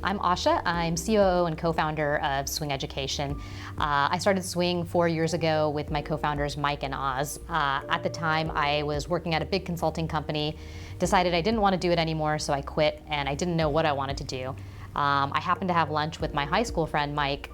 I'm Asha. I'm COO and co-founder of Swing Education. I started Swing 4 years ago with my co-founders Mike and Oz. At the time, I was working at a big consulting company, decided I didn't want to do it anymore, so I quit, and I didn't know what I wanted to do. I happened to have lunch with my high school friend Mike,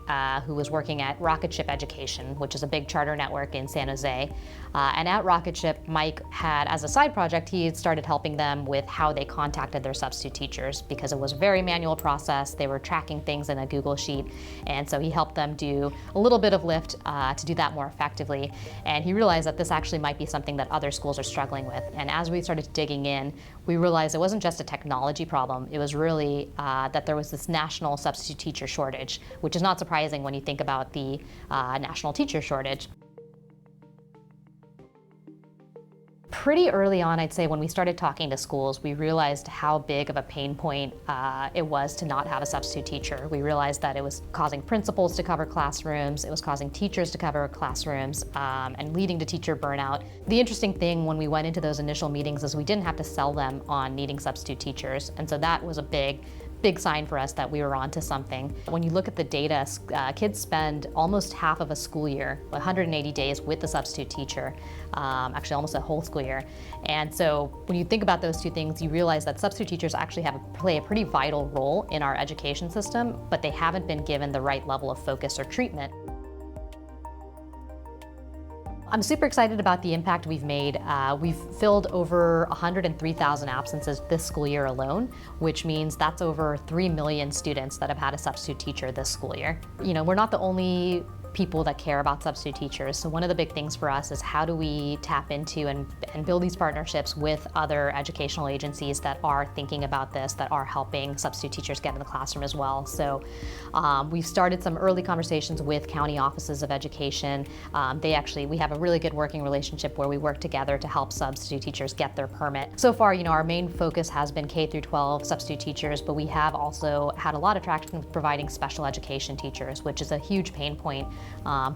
who was working at Rocket Ship Education, which is a big charter network in San Jose. And at Rocket Ship, Mike had, as a side project, he had started helping them with how they contacted their substitute teachers, because it was a very manual process. They were tracking things in a Google Sheet, and so he helped them do a little bit of lift to do that more effectively. And he realized that this actually might be something that other schools are struggling with. And as we started digging in, we realized it wasn't just a technology problem. It was really that there was this national substitute teacher shortage, which is not surprising when you think about the national teacher shortage. Pretty early on, I'd say, when we started talking to schools, we realized how big of a pain point it was to not have a substitute teacher. We realized that it was causing principals to cover classrooms, it was causing teachers to cover classrooms, and leading to teacher burnout. The interesting thing when we went into those initial meetings is we didn't have to sell them on needing substitute teachers, and so that was a big sign for us that we were onto something. When you look at the data, kids spend almost half of a school year, 180 days with the substitute teacher, actually almost a whole school year. And so when you think about those two things, you realize that substitute teachers actually play a pretty vital role in our education system, but they haven't been given the right level of focus or treatment. I'm super excited about the impact we've made. We've filled over 103,000 absences this school year alone, which means that's over 3 million students that have had a substitute teacher this school year. You know, we're not the only people that care about substitute teachers. So one of the big things for us is how do we tap into and build these partnerships with other educational agencies that are thinking about this, that are helping substitute teachers get in the classroom as well. So we've started some early conversations with county offices of education. We have a really good working relationship where we work together to help substitute teachers get their permit. So far, you know, our main focus has been K through 12 substitute teachers, but we have also had a lot of traction with providing special education teachers, which is a huge pain point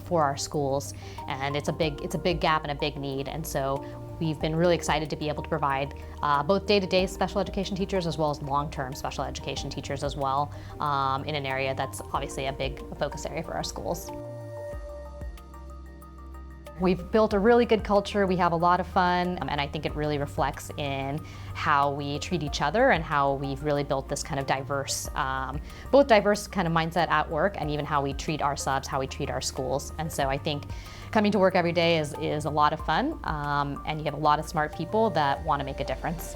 for our schools, and it's a big gap and a big need. And so we've been really excited to be able to provide both day-to-day special education teachers as well as long-term special education teachers as well, in an area that's obviously a big focus area for our schools. We've built a really good culture, we have a lot of fun, and I think it really reflects in how we treat each other and how we've really built this kind of diverse, both diverse kind of mindset at work and even how we treat our subs, how we treat our schools. And so I think coming to work every day is a lot of fun, and you have a lot of smart people that want to make a difference.